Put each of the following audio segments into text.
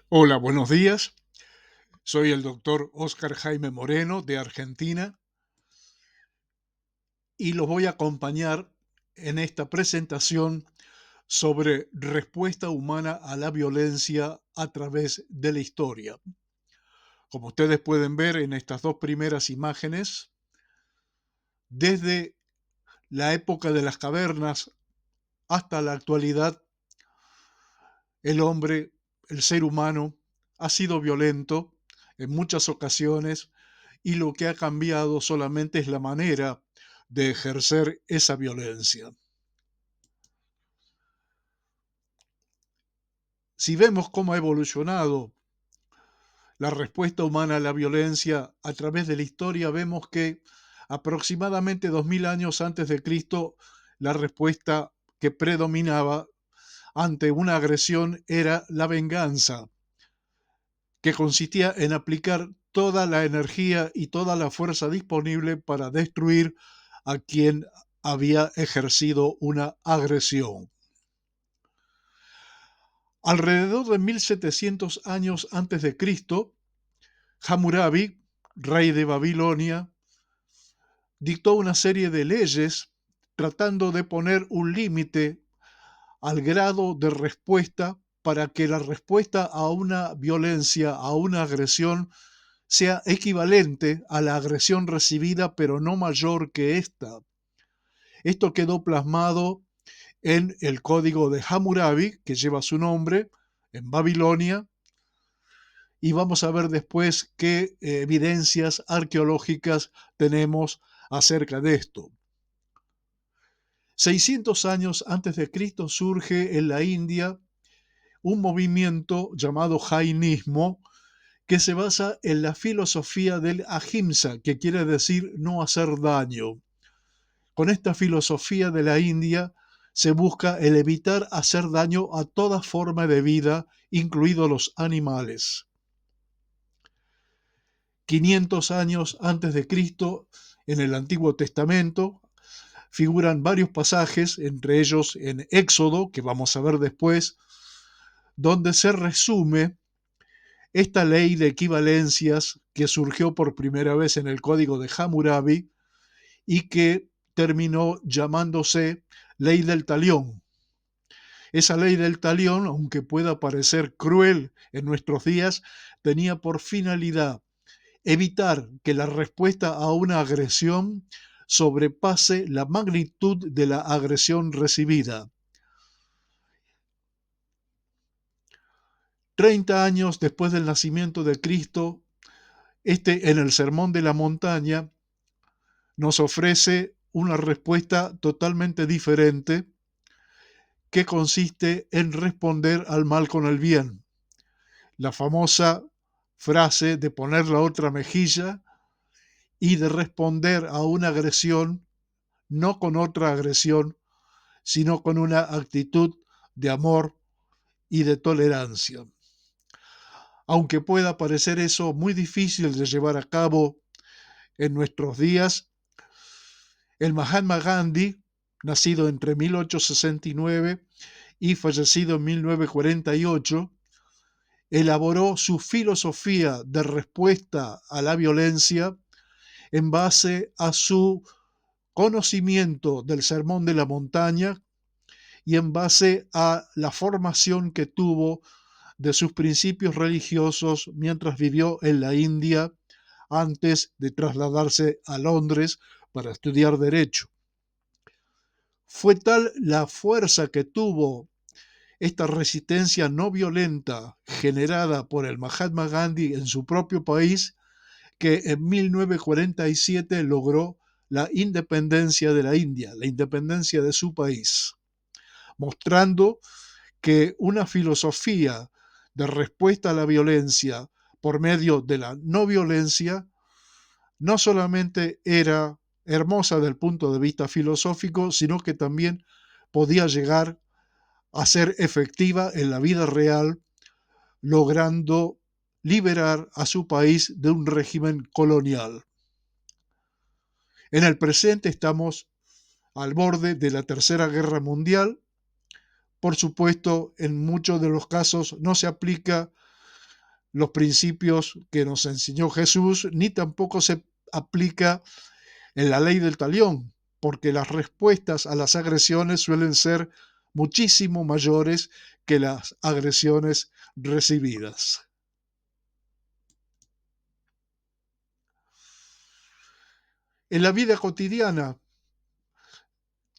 Hola, buenos días. Soy el doctor Óscar Jaime Moreno de Argentina y los voy a acompañar en esta presentación sobre respuesta humana a la violencia a través de la historia. Como ustedes pueden ver en estas dos primeras imágenes, desde la época de las cavernas hasta la actualidad, el hombre, el ser humano, ha sido violento en muchas ocasiones y lo que ha cambiado solamente es la manera de ejercer esa violencia. Si vemos cómo ha evolucionado la respuesta humana a la violencia a través de la historia, vemos que aproximadamente 2000 años antes de Cristo, la respuesta que predominaba ante una agresión era la venganza, que consistía en aplicar toda la energía y toda la fuerza disponible para destruir a quien había ejercido una agresión. Alrededor de 1700 años antes de Cristo, Hammurabi, rey de Babilonia, dictó una serie de leyes tratando de poner un límite al grado de respuesta para que la respuesta a una violencia, a una agresión, sea equivalente a la agresión recibida, pero no mayor que esta. Esto quedó plasmado en el código de Hammurabi, que lleva su nombre, en Babilonia, y vamos a ver después qué evidencias arqueológicas tenemos acerca de esto. 600 años antes de Cristo surge en la India un movimiento llamado jainismo que se basa en la filosofía del ahimsa, que quiere decir no hacer daño. Con esta filosofía de la India se busca el evitar hacer daño a toda forma de vida, incluidos los animales. 500 años antes de Cristo, en el Antiguo Testamento, figuran varios pasajes, entre ellos en Éxodo, que vamos a ver después, donde se resume esta ley de equivalencias que surgió por primera vez en el Código de Hammurabi y que terminó llamándose ley del talión. Esa ley del talión, aunque pueda parecer cruel en nuestros días, tenía por finalidad evitar que la respuesta a una agresión sobrepase la magnitud de la agresión recibida. 30 años después del nacimiento de Cristo, en el Sermón de la Montaña nos ofrece una respuesta totalmente diferente que consiste en responder al mal con el bien. La famosa frase de poner la otra mejilla y de responder a una agresión no con otra agresión, sino con una actitud de amor y de tolerancia. Aunque pueda parecer eso muy difícil de llevar a cabo en nuestros días, el Mahatma Gandhi, nacido entre 1869 y fallecido en 1948, elaboró su filosofía de respuesta a la violencia en base a su conocimiento del Sermón de la Montaña y en base a la formación que tuvo de sus principios religiosos mientras vivió en la India antes de trasladarse a Londres para estudiar derecho. Fue tal la fuerza que tuvo esta resistencia no violenta generada por el Mahatma Gandhi en su propio país que en 1947 logró la independencia de la India, la independencia de su país, mostrando que una filosofía de respuesta a la violencia por medio de la no violencia no solamente era hermosa desde el punto de vista filosófico, sino que también podía llegar a ser efectiva en la vida real, logrando liberar a su país de un régimen colonial. En el presente estamos al borde de la Tercera Guerra Mundial. Por supuesto, en muchos de los casos no se aplica los principios que nos enseñó Jesús, ni tampoco se aplica en la ley del talión, porque las respuestas a las agresiones suelen ser muchísimo mayores que las agresiones recibidas. En la vida cotidiana,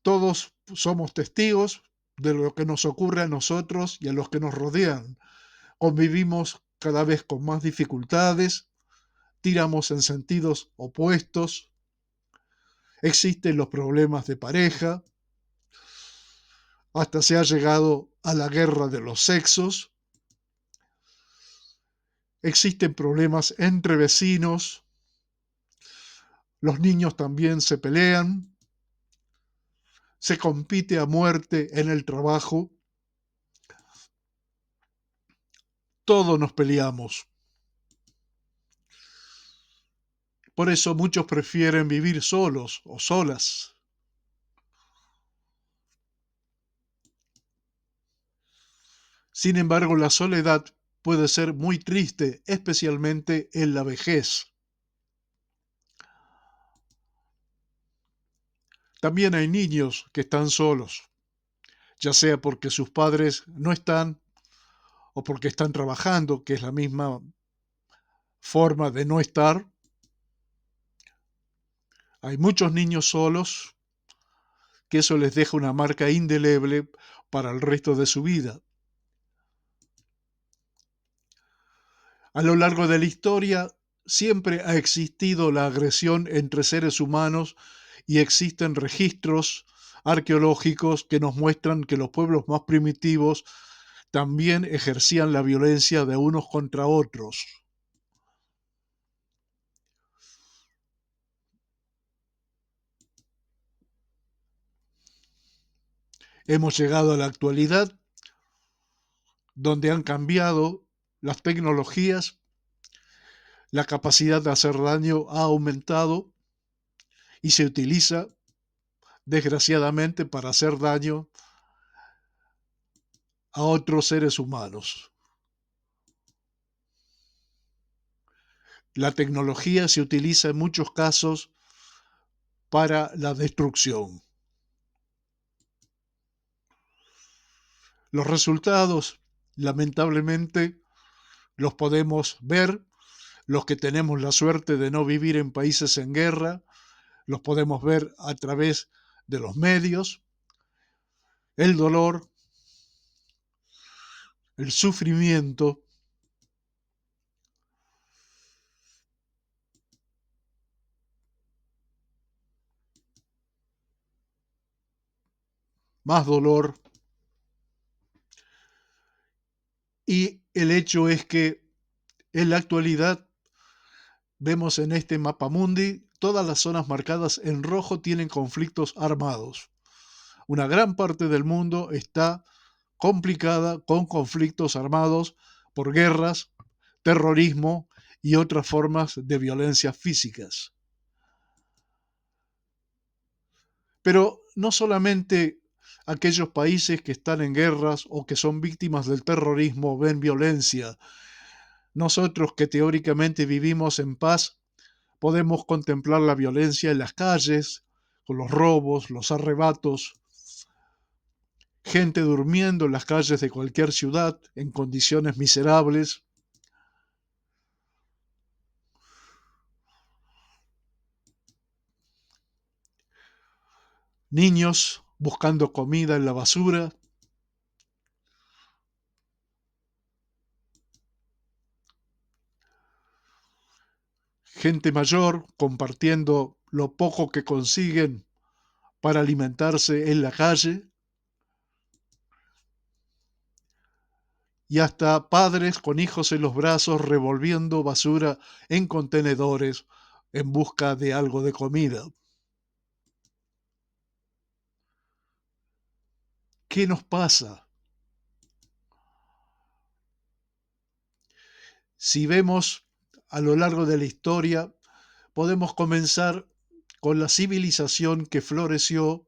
todos somos testigos de lo que nos ocurre a nosotros y a los que nos rodean. Convivimos cada vez con más dificultades, tiramos en sentidos opuestos, existen los problemas de pareja, hasta se ha llegado a la guerra de los sexos, existen problemas entre vecinos, los niños también se pelean, se compite a muerte en el trabajo, todos nos peleamos. Por eso muchos prefieren vivir solos o solas. Sin embargo, la soledad puede ser muy triste, especialmente en la vejez. También hay niños que están solos, ya sea porque sus padres no están o porque están trabajando, que es la misma forma de no estar. Hay muchos niños solos que eso les deja una marca indeleble para el resto de su vida. A lo largo de la historia siempre ha existido la agresión entre seres humanos y existen registros arqueológicos que nos muestran que los pueblos más primitivos también ejercían la violencia de unos contra otros. Hemos llegado a la actualidad donde han cambiado las tecnologías, la capacidad de hacer daño ha aumentado y se utiliza, desgraciadamente, para hacer daño a otros seres humanos. La tecnología se utiliza en muchos casos para la destrucción. Los resultados, lamentablemente, los podemos ver, los que tenemos la suerte de no vivir en países en guerra, los podemos ver a través de los medios, el dolor, el sufrimiento. Más dolor. Y el hecho es que en la actualidad vemos en este mapa mundi todas las zonas marcadas en rojo tienen conflictos armados. Una gran parte del mundo está complicada con conflictos armados por guerras, terrorismo y otras formas de violencia físicas. Pero no solamente aquellos países que están en guerras o que son víctimas del terrorismo ven violencia. Nosotros que teóricamente vivimos en paz, podemos contemplar la violencia en las calles, con los robos, los arrebatos, gente durmiendo en las calles de cualquier ciudad en condiciones miserables. Niños buscando comida en la basura. Gente mayor compartiendo lo poco que consiguen para alimentarse en la calle. Y hasta padres con hijos en los brazos revolviendo basura en contenedores en busca de algo de comida. ¿Qué nos pasa? Si vemos a lo largo de la historia, podemos comenzar con la civilización que floreció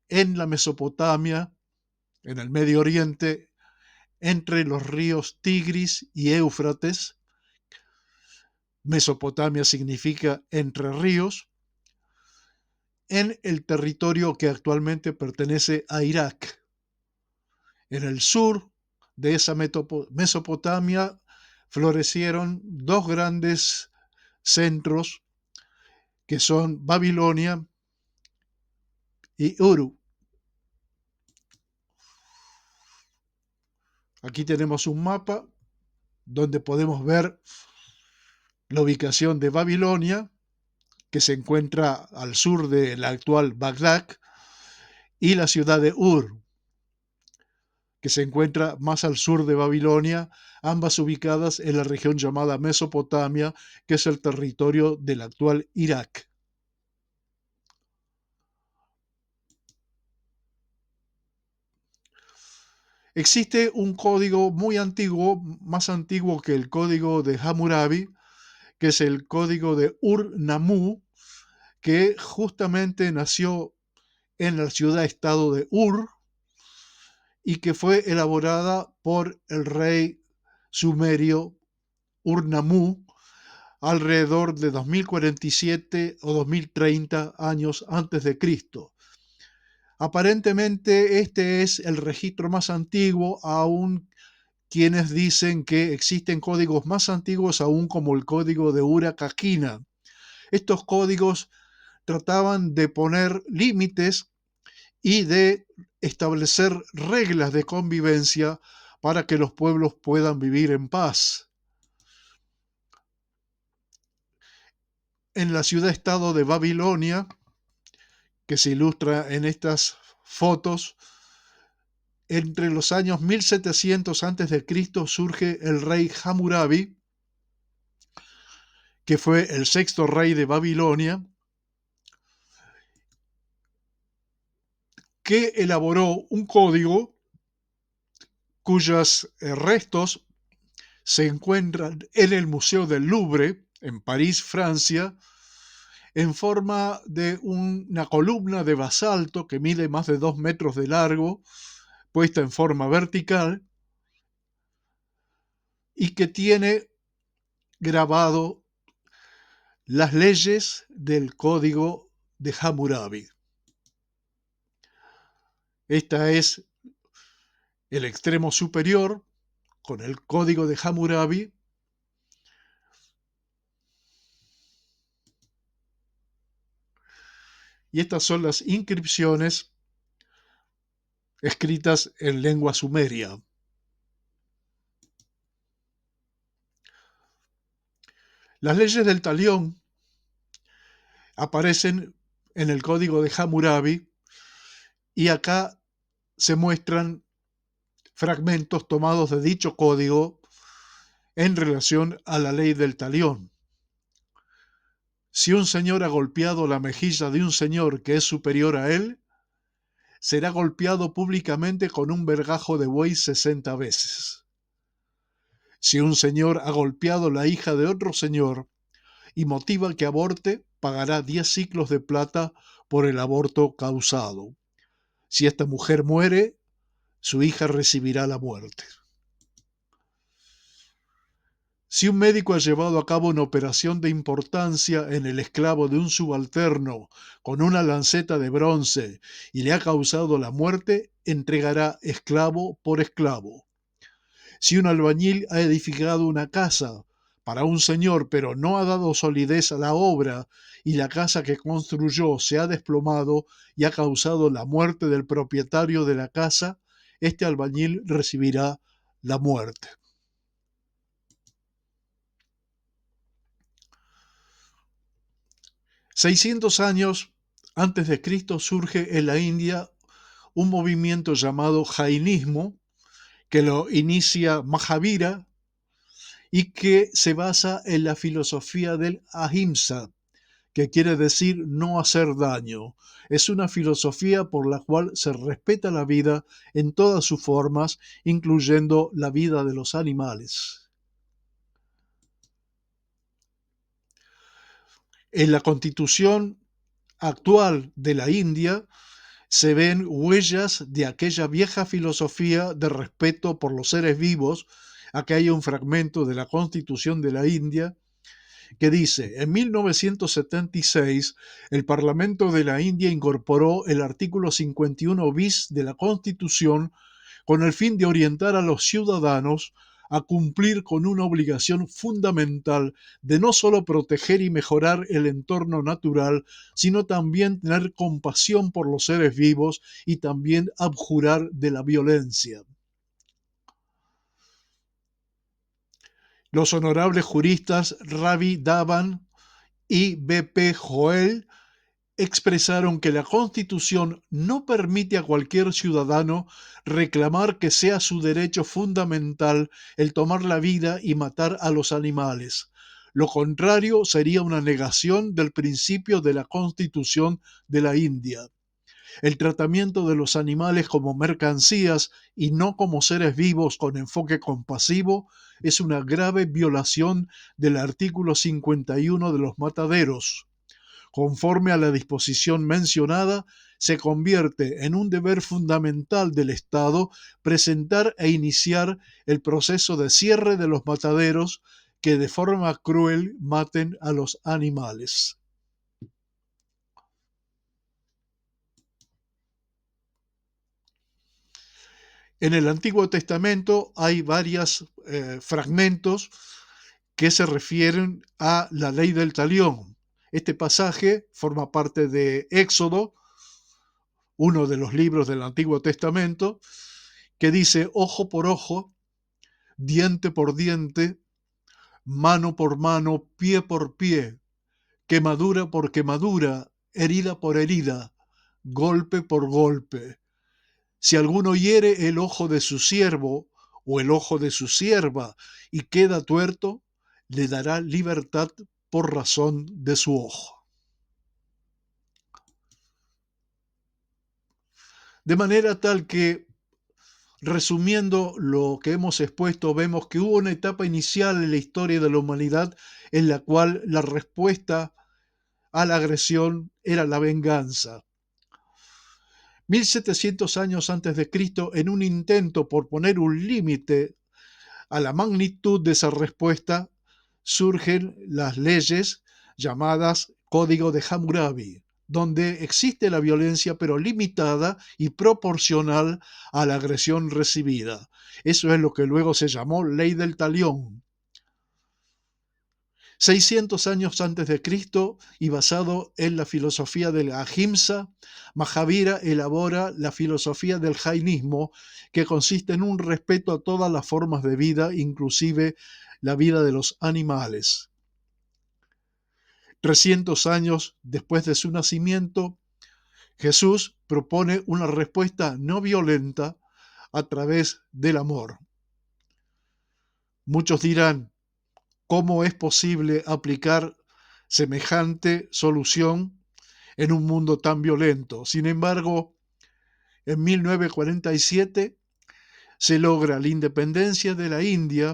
en la Mesopotamia, en el Medio Oriente, entre los ríos Tigris y Éufrates. Mesopotamia significa entre ríos, en el territorio que actualmente pertenece a Irak. En el sur de esa Mesopotamia florecieron dos grandes centros que son Babilonia y Uru. Aquí tenemos un mapa donde podemos ver la ubicación de Babilonia, que se encuentra al sur de la actual Bagdad, y la ciudad de Ur, que se encuentra más al sur de Babilonia, ambas ubicadas en la región llamada Mesopotamia, que es el territorio del actual Irak. Existe un código muy antiguo, más antiguo que el código de Hammurabi, que es el código de Ur-Nammu, que justamente nació en la ciudad-estado de Ur y que fue elaborada por el rey sumerio Ur-Nammu alrededor de 2047 o 2030 años antes de Cristo. Aparentemente este es el registro más antiguo, aún quienes dicen que existen códigos más antiguos aún como el código de Ura-Kaqina. Estos códigos trataban de poner límites y de establecer reglas de convivencia para que los pueblos puedan vivir en paz. En la ciudad-estado de Babilonia, que se ilustra en estas fotos, entre los años 1700 a.C. surge el rey Hammurabi, que fue el sexto rey de Babilonia, que elaboró un código cuyos restos se encuentran en el Museo del Louvre, en París, Francia, en forma de una columna de basalto que mide más de 2 metros de largo, puesta en forma vertical, y que tiene grabado las leyes del código de Hammurabi. Esta es el extremo superior con el código de Hammurabi. Y estas son las inscripciones escritas en lengua sumeria. Las leyes del talión aparecen en el código de Hammurabi y acá se muestran fragmentos tomados de dicho código en relación a la ley del talión. Si un señor ha golpeado la mejilla de un señor que es superior a él, será golpeado públicamente con un vergajo de buey 60 veces. Si un señor ha golpeado la hija de otro señor y motiva que aborte, pagará 10 siclos de plata por el aborto causado. Si esta mujer muere, su hija recibirá la muerte. Si un médico ha llevado a cabo una operación de importancia en el esclavo de un subalterno con una lanceta de bronce y le ha causado la muerte, entregará esclavo por esclavo. Si un albañil ha edificado una casa para un señor pero no ha dado solidez a la obra y la casa que construyó se ha desplomado y ha causado la muerte del propietario de la casa, este albañil recibirá la muerte. 600 años antes de Cristo surge en la India un movimiento llamado Jainismo, que lo inicia Mahavira y que se basa en la filosofía del Ahimsa, que quiere decir no hacer daño. Es una filosofía por la cual se respeta la vida en todas sus formas, incluyendo la vida de los animales. En la constitución actual de la India se ven huellas de aquella vieja filosofía de respeto por los seres vivos. Aquí hay un fragmento de la Constitución de la India que dice: en 1976, el Parlamento de la India incorporó el artículo 51 bis de la Constitución con el fin de orientar a los ciudadanos a cumplir con una obligación fundamental de no solo proteger y mejorar el entorno natural, sino también tener compasión por los seres vivos y también abjurar de la violencia. Los honorables juristas Ravi Dhawan y B.P. Joel expresaron que la Constitución no permite a cualquier ciudadano reclamar que sea su derecho fundamental el tomar la vida y matar a los animales. Lo contrario sería una negación del principio de la Constitución de la India. El tratamiento de los animales como mercancías y no como seres vivos con enfoque compasivo es una grave violación del artículo 51 de los mataderos. Conforme a la disposición mencionada, se convierte en un deber fundamental del Estado presentar e iniciar el proceso de cierre de los mataderos que de forma cruel maten a los animales. En el Antiguo Testamento hay varios fragmentos que se refieren a la ley del talión. Este pasaje forma parte de Éxodo, uno de los libros del Antiguo Testamento, que dice: ojo por ojo, diente por diente, mano por mano, pie por pie, quemadura por quemadura, herida por herida, golpe por golpe. Si alguno hiere el ojo de su siervo o el ojo de su sierva y queda tuerto, le dará libertad por razón de su ojo. De manera tal que, resumiendo lo que hemos expuesto, vemos que hubo una etapa inicial en la historia de la humanidad en la cual la respuesta a la agresión era la venganza. 1700 años antes de Cristo, en un intento por poner un límite a la magnitud de esa respuesta, surgen las leyes llamadas Código de Hammurabi, donde existe la violencia pero limitada y proporcional a la agresión recibida. Eso es lo que luego se llamó Ley del Talión. 600 años antes de Cristo y basado en la filosofía de la Ahimsa, Mahavira elabora la filosofía del jainismo, que consiste en un respeto a todas las formas de vida, inclusive la vida de los animales. 300 años después de su nacimiento, Jesús propone una respuesta no violenta a través del amor. Muchos dirán: ¿cómo es posible aplicar semejante solución en un mundo tan violento? Sin embargo, en 1947 se logra la independencia de la India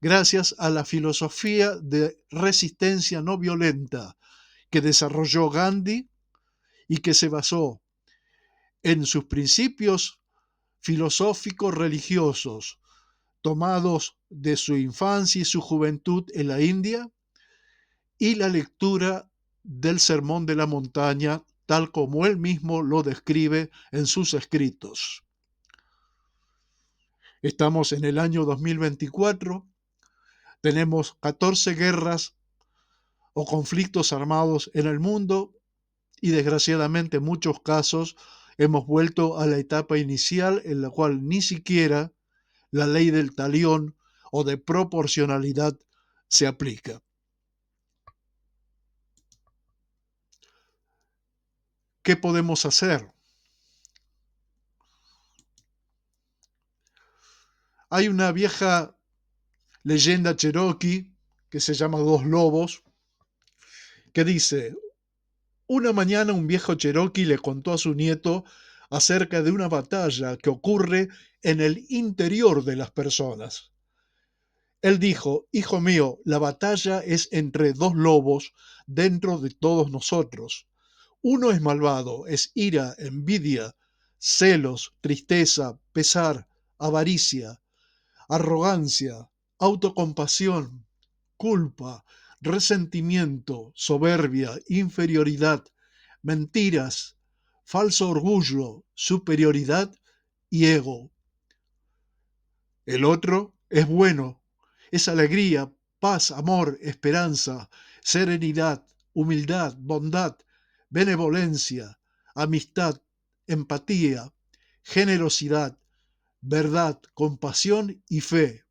gracias a la filosofía de resistencia no violenta que desarrolló Gandhi y que se basó en sus principios filosóficos religiosos tomados de su infancia y su juventud en la India, y la lectura del Sermón de la Montaña, tal como él mismo lo describe en sus escritos. Estamos en el año 2024, tenemos 14 guerras o conflictos armados en el mundo y desgraciadamente en muchos casos hemos vuelto a la etapa inicial en la cual ni siquiera la ley del talión o de proporcionalidad se aplica. ¿Qué podemos hacer? Hay una vieja leyenda cherokee que se llama Dos Lobos, que dice: una mañana un viejo cherokee le contó a su nieto acerca de una batalla que ocurre en el interior de las personas. Él dijo: hijo mío, la batalla es entre dos lobos dentro de todos nosotros. Uno es malvado, es ira, envidia, celos, tristeza, pesar, avaricia, arrogancia, autocompasión, culpa, resentimiento, soberbia, inferioridad, mentiras, falso orgullo, superioridad y ego. El otro es bueno, es alegría, paz, amor, esperanza, serenidad, humildad, bondad, benevolencia, amistad, empatía, generosidad, verdad, compasión y fe.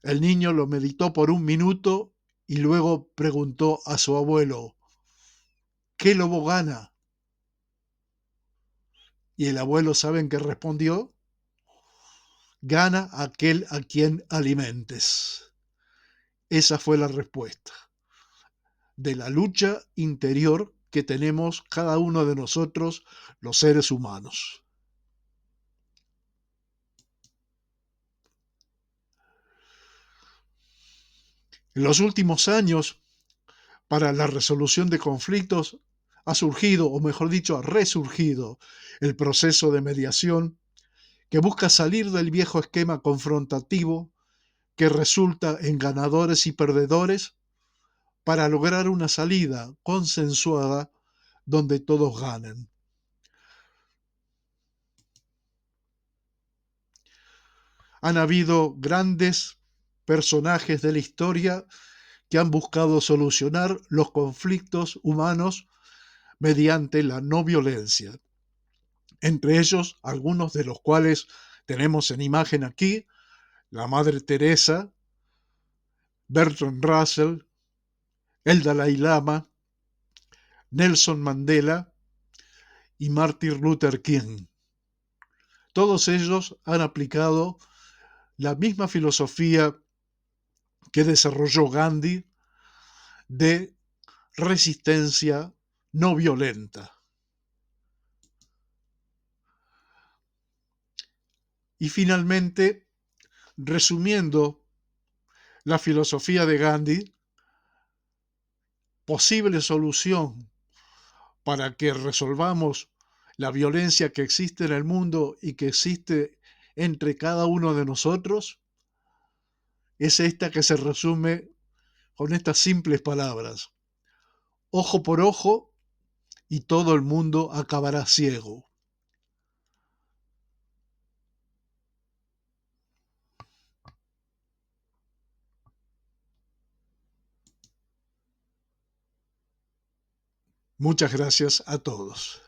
El niño lo meditó por un minuto y luego preguntó a su abuelo, ¿qué lobo gana? Y el abuelo, ¿saben qué respondió? Gana aquel a quien alimentes. Esa fue la respuesta de la lucha interior que tenemos cada uno de nosotros, los seres humanos. En los últimos años, para la resolución de conflictos, ha surgido, o mejor dicho, ha resurgido el proceso de mediación que busca salir del viejo esquema confrontativo que resulta en ganadores y perdedores para lograr una salida consensuada donde todos ganen. Han habido grandes personajes de la historia que han buscado solucionar los conflictos humanos mediante la no violencia. Entre ellos, algunos de los cuales tenemos en imagen aquí, la Madre Teresa, Bertrand Russell, el Dalai Lama, Nelson Mandela y Martin Luther King. Todos ellos han aplicado la misma filosofía que desarrolló Gandhi de resistencia no violenta. Y finalmente, resumiendo la filosofía de Gandhi, posible solución para que resolvamos la violencia que existe en el mundo y que existe entre cada uno de nosotros, es esta que se resume con estas simples palabras. Ojo por ojo y todo el mundo acabará ciego. Muchas gracias a todos.